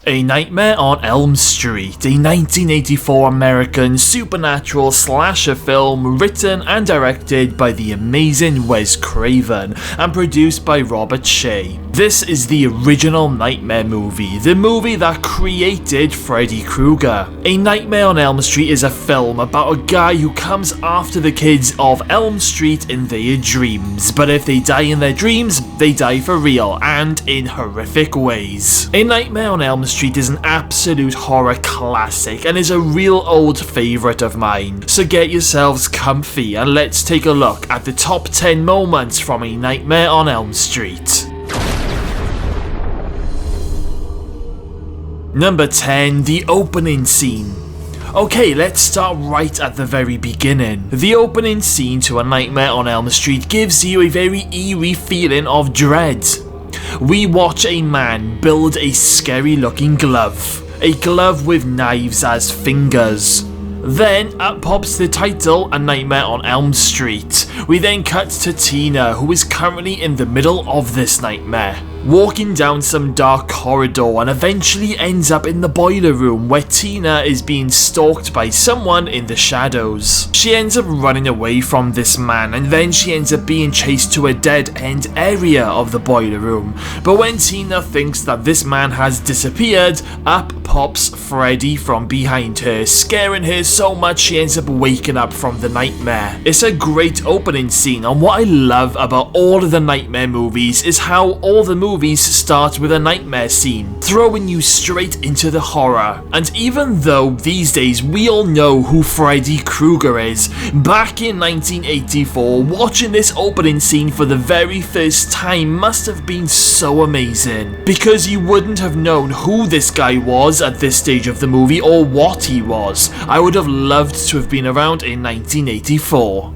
A Nightmare on Elm Street, a 1984 American supernatural slasher film written and directed by the amazing Wes Craven and produced by Robert Shea. This is the original Nightmare movie, the movie that created Freddy Krueger. A Nightmare on Elm Street is a film about a guy who comes after the kids of Elm Street in their dreams, but if they die in their dreams, they die for real and in horrific ways. A Nightmare on Elm Street is an absolute horror classic and is a real old favourite of mine, so get yourselves comfy and let's take a look at the top 10 moments from A Nightmare on Elm Street. Number 10, the opening scene. Okay, let's start right at the very beginning. The opening scene to A Nightmare on Elm Street gives you a very eerie feeling of dread. We watch a man build a scary looking glove. A glove with knives as fingers. Then up pops the title, A Nightmare on Elm Street. We then cut to Tina, who is currently in the middle of this nightmare, walking down some dark corridor and eventually ends up in the boiler room where Tina is being stalked by someone in the shadows. She ends up running away from this man and then she ends up being chased to a dead end area of the boiler room. But when Tina thinks that this man has disappeared, up pops Freddy from behind her, scaring her so much she ends up waking up from the nightmare. It's a great opening scene, and what I love about all of the Nightmare movies is how all the movies start with a nightmare scene, throwing you straight into the horror. And even though these days we all know who Freddy Krueger is, back in 1984, watching this opening scene for the very first time must have been so amazing, because you wouldn't have known who this guy was at this stage of the movie or what he was. I would have loved to have been around in 1984.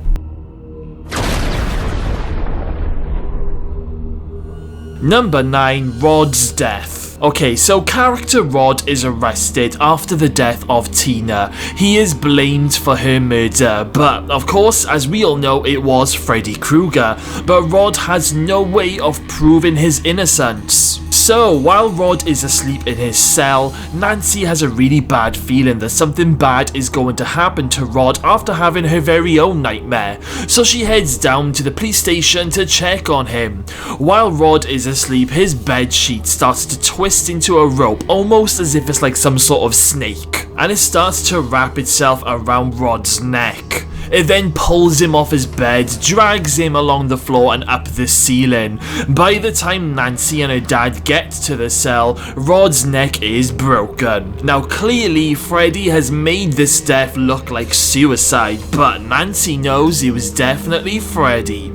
Number 9, Rod's death. Okay, so character Rod is arrested after the death of Tina. He is blamed for her murder, but of course, as we all know, it was Freddy Krueger, but Rod has no way of proving his innocence. So, while Rod is asleep in his cell, Nancy has a really bad feeling that something bad is going to happen to Rod after having her very own nightmare, so she heads down to the police station to check on him. While Rod is asleep, his bed sheet starts to twist into a rope, almost as if it's like some sort of snake, and it starts to wrap itself around Rod's neck. It then pulls him off his bed, drags him along the floor and up the ceiling. By the time Nancy and her dad get to the cell, Rod's neck is broken. Now clearly Freddy has made this death look like suicide, but Nancy knows it was definitely Freddy.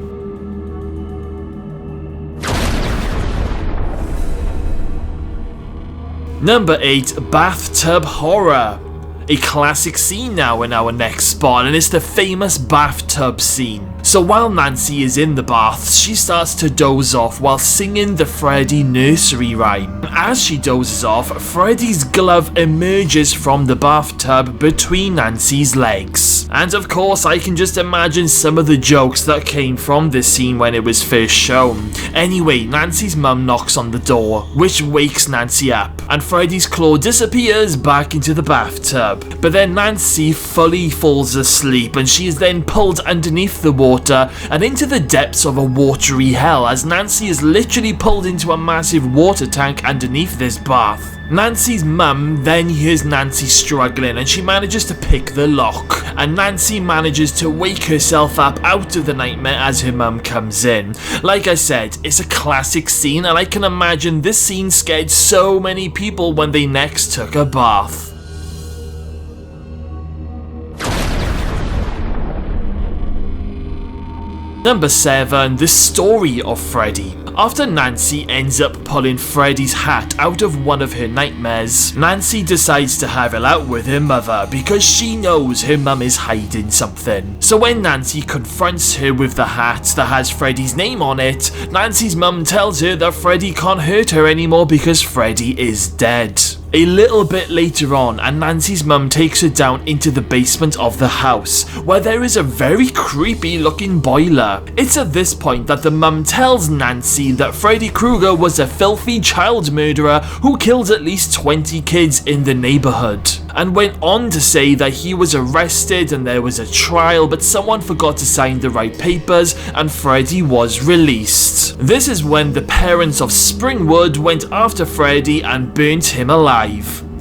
Number 8, Bathtub Horror. A classic scene now in our next spot, and it's the famous bathtub scene. So while Nancy is in the bath, she starts to doze off while singing the Freddy nursery rhyme. As she dozes off, Freddy's glove emerges from the bathtub between Nancy's legs. And of course, I can just imagine some of the jokes that came from this scene when it was first shown. Anyway, Nancy's mum knocks on the door, which wakes Nancy up, and Freddy's claw disappears back into the bathtub. But then Nancy fully falls asleep and she is then pulled underneath the water and into the depths of a watery hell, as Nancy is literally pulled into a massive water tank underneath this bath. Nancy's mum then hears Nancy struggling and she manages to pick the lock, and Nancy manages to wake herself up out of the nightmare as her mum comes in. Like I said, it's a classic scene, and I can imagine this scene scared so many people when they next took a bath. Number 7, the story of Freddy. After Nancy ends up pulling Freddy's hat out of one of her nightmares, Nancy decides to have it out with her mother because she knows her mum is hiding something. So when Nancy confronts her with the hat that has Freddy's name on it, Nancy's mum tells her that Freddy can't hurt her anymore because Freddy is dead. A little bit later on, and Nancy's mum takes her down into the basement of the house, where there is a very creepy looking boiler. It's at this point that the mum tells Nancy that Freddy Krueger was a filthy child murderer who killed at least 20 kids in the neighborhood, and went on to say that he was arrested and there was a trial, but someone forgot to sign the right papers and Freddy was released. This is when the parents of Springwood went after Freddy and burnt him alive.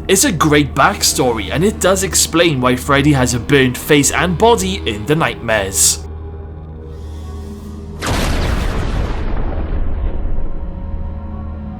It's a great backstory, and it does explain why Freddy has a burnt face and body in the nightmares.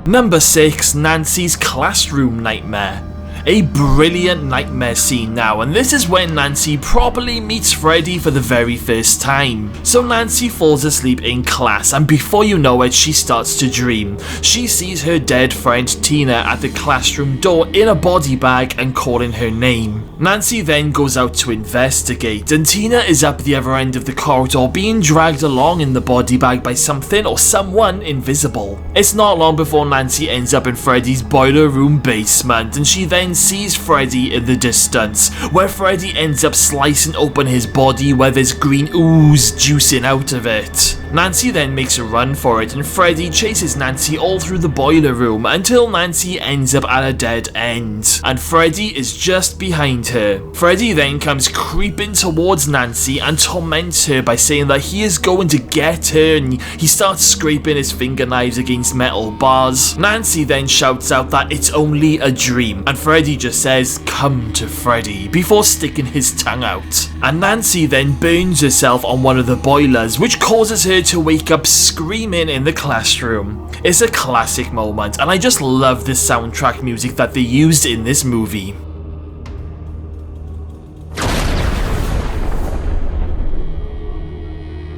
Number 6. Nancy's classroom nightmare. A brilliant nightmare scene now, and this is when Nancy properly meets Freddy for the very first time. So Nancy falls asleep in class, and before you know it, she starts to dream. She sees her dead friend Tina at the classroom door in a body bag and calling her name. Nancy then goes out to investigate, and Tina is up the other end of the corridor being dragged along in the body bag by something or someone invisible. It's not long before Nancy ends up in Freddy's boiler room basement, and she then sees Freddy in the distance, where Freddy ends up slicing open his body where there's green ooze juicing out of it. Nancy then makes a run for it, and Freddy chases Nancy all through the boiler room until Nancy ends up at a dead end, and Freddy is just behind her. Freddy then comes creeping towards Nancy and torments her by saying that he is going to get her, and he starts scraping his finger knives against metal bars. Nancy then shouts out that it's only a dream, and Freddy just says, "Come to Freddy," before sticking his tongue out. And Nancy then burns herself on one of the boilers, which causes her to wake up screaming in the classroom. It's a classic moment, and I just love the soundtrack music that they used in this movie.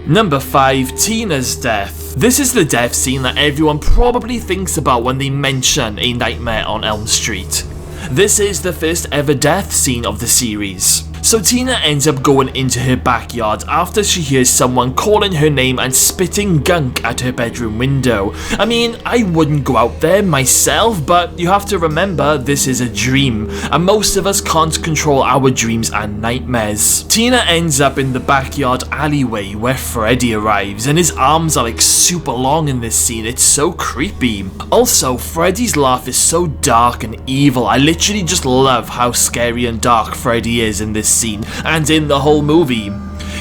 Number 5. Tina's death. This is the death scene that everyone probably thinks about when they mention A Nightmare on Elm Street. This is the first ever death scene of the series. So Tina ends up going into her backyard after she hears someone calling her name and spitting gunk at her bedroom window. I mean, I wouldn't go out there myself, but you have to remember this is a dream, and most of us can't control our dreams and nightmares. Tina ends up in the backyard alleyway where Freddy arrives, and his arms are like super long in this scene. It's so creepy. Also, Freddy's laugh is so dark and evil. I literally just love how scary and dark Freddy is in this scene and in the whole movie.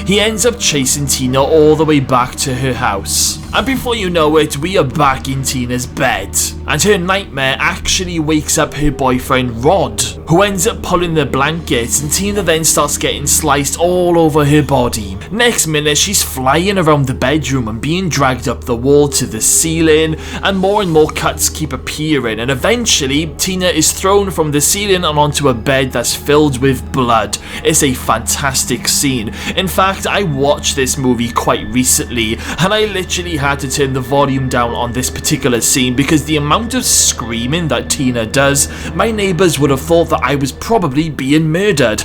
He ends up chasing Tina all the way back to her house. And before you know it, we are back in Tina's bed. And her nightmare actually wakes up her boyfriend Rod, who ends up pulling the blankets, and Tina then starts getting sliced all over her body. Next minute, she's flying around the bedroom and being dragged up the wall to the ceiling, and more cuts keep appearing, and eventually Tina is thrown from the ceiling and onto a bed that's filled with blood. It's a fantastic scene. In fact, I watched this movie quite recently, and I literally had to turn the volume down on this particular scene because the amount of screaming that Tina does, my neighbours would have thought that I was probably being murdered.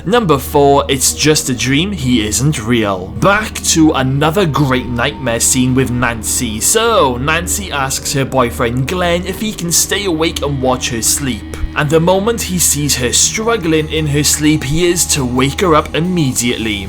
Number 4, it's just a dream, he isn't real. Back to another great nightmare scene with Nancy. So, Nancy asks her boyfriend Glen if he can stay awake and watch her sleep. And the moment he sees her struggling in her sleep, he is to wake her up immediately.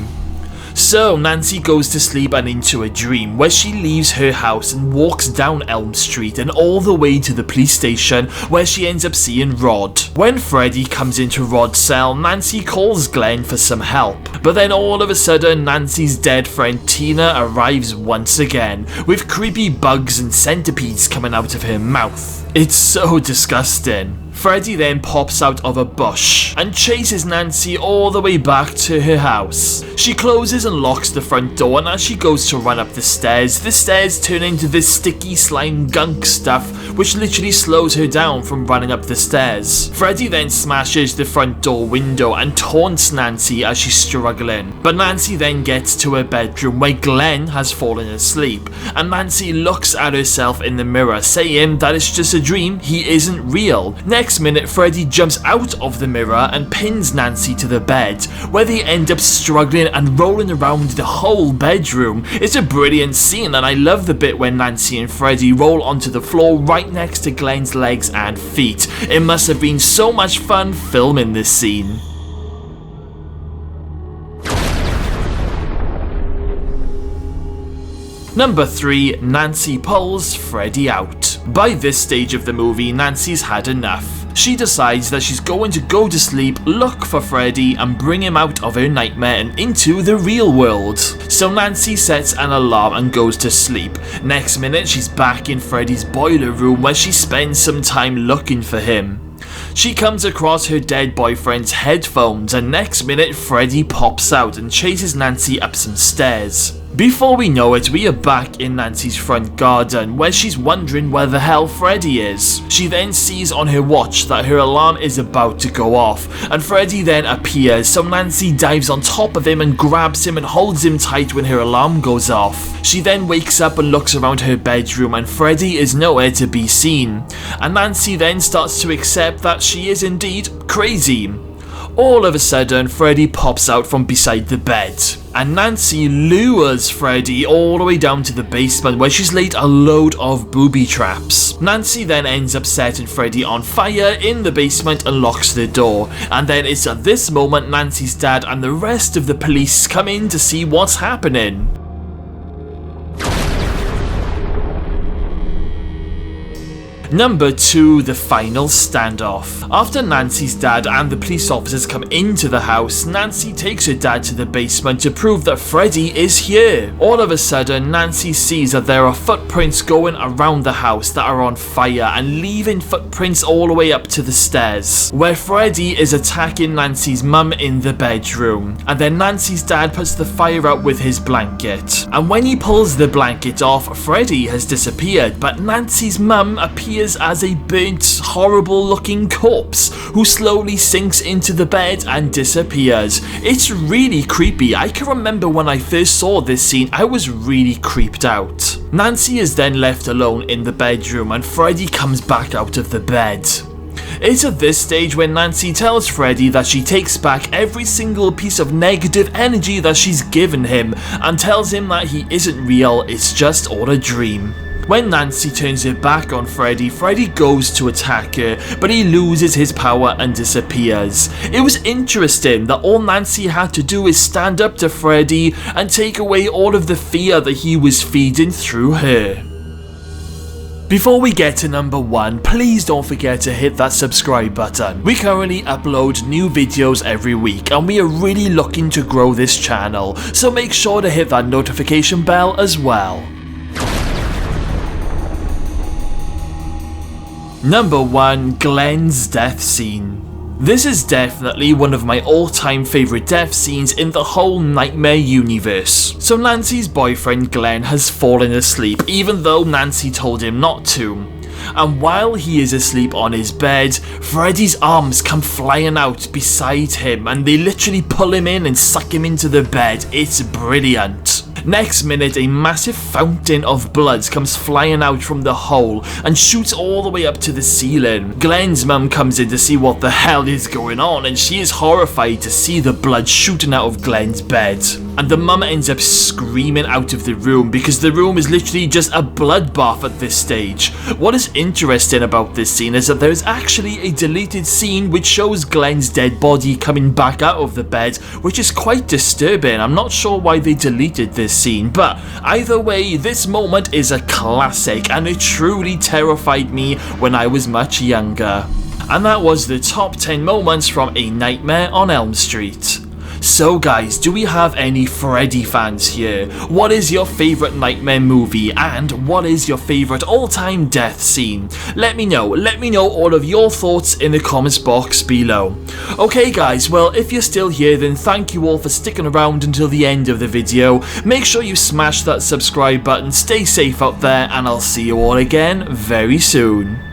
So Nancy goes to sleep and into a dream where she leaves her house and walks down Elm Street and all the way to the police station where she ends up seeing Rod. When Freddy comes into Rod's cell, Nancy calls Glen for some help, but then all of a sudden Nancy's dead friend Tina arrives once again with creepy bugs and centipedes coming out of her mouth. It's so disgusting. Freddy then pops out of a bush and chases Nancy all the way back to her house. She closes and locks the front door, and as she goes to run up the stairs turn into this sticky slime gunk stuff which literally slows her down from running up the stairs. Freddy then smashes the front door window and taunts Nancy as she's struggling, but Nancy then gets to her bedroom where Glen has fallen asleep, and Nancy looks at herself in the mirror saying that it's just a dream, he isn't real. Next Next minute, Freddy jumps out of the mirror and pins Nancy to the bed, where they end up struggling and rolling around the whole bedroom. It's a brilliant scene, and I love the bit when Nancy and Freddy roll onto the floor right next to Glen's legs and feet. It must have been so much fun filming this scene. Number 3. Nancy pulls Freddy out. By this stage of the movie, Nancy's had enough. She decides that she's going to go to sleep, look for Freddy, and bring him out of her nightmare and into the real world. So Nancy sets an alarm and goes to sleep. Next minute, she's back in Freddy's boiler room where she spends some time looking for him. She comes across her dead boyfriend's headphones, and next minute Freddy pops out and chases Nancy up some stairs. Before we know it, we are back in Nancy's front garden where she's wondering where the hell Freddy is. She then sees on her watch that her alarm is about to go off, and Freddy then appears, so Nancy dives on top of him and grabs him and holds him tight when her alarm goes off. She then wakes up and looks around her bedroom, and Freddy is nowhere to be seen. And Nancy then starts to accept that she is indeed crazy. All of a sudden, Freddy pops out from beside the bed, and Nancy lures Freddy all the way down to the basement where she's laid a load of booby traps. Nancy then ends up setting Freddy on fire in the basement and locks the door, and then it's at this moment Nancy's dad and the rest of the police come in to see what's happening. Number 2. The Final Standoff. After Nancy's dad and the police officers come into the house, Nancy takes her dad to the basement to prove that Freddy is here. All of a sudden, Nancy sees that there are footprints going around the house that are on fire and leaving footprints all the way up to the stairs, where Freddy is attacking Nancy's mum in the bedroom. And then Nancy's dad puts the fire out with his blanket. And when he pulls the blanket off, Freddy has disappeared, but Nancy's mum appears as a burnt, horrible looking corpse who slowly sinks into the bed and disappears. It's really creepy. I can remember when I first saw this scene, I was really creeped out. Nancy is then left alone in the bedroom and Freddy comes back out of the bed. It's at this stage when Nancy tells Freddy that she takes back every single piece of negative energy that she's given him and tells him that he isn't real, it's just all a dream. When Nancy turns her back on Freddy, Freddy goes to attack her, but he loses his power and disappears. It was interesting that all Nancy had to do is stand up to Freddy and take away all of the fear that he was feeding through her. Before we get to number 1, please don't forget to hit that subscribe button. We currently upload new videos every week and we are really looking to grow this channel, so make sure to hit that notification bell as well. Number 1. Glen's death scene. This is definitely one of my all-time favourite death scenes in the whole Nightmare universe. So Nancy's boyfriend Glen has fallen asleep even though Nancy told him not to. And while he is asleep on his bed, Freddy's arms come flying out beside him and they literally pull him in and suck him into the bed. It's brilliant. Next minute, a massive fountain of blood comes flying out from the hole and shoots all the way up to the ceiling. Glen's mum comes in to see what the hell is going on and she is horrified to see the blood shooting out of Glen's bed. And the mum ends up screaming out of the room because the room is literally just a bloodbath at this stage. What is interesting about this scene is that there is actually a deleted scene which shows Glen's dead body coming back out of the bed, which is quite disturbing. I'm not sure why they deleted this scene, but either way, this moment is a classic and it truly terrified me when I was much younger. And that was the top 10 moments from A Nightmare on Elm Street. So guys, do we have any Freddy fans here? What is your favourite Nightmare movie and what is your favourite all-time death scene? Let me know all of your thoughts in the comments box below. Okay guys, well if you're still here then thank you all for sticking around until the end of the video. Make sure you smash that subscribe button, stay safe out there and I'll see you all again very soon.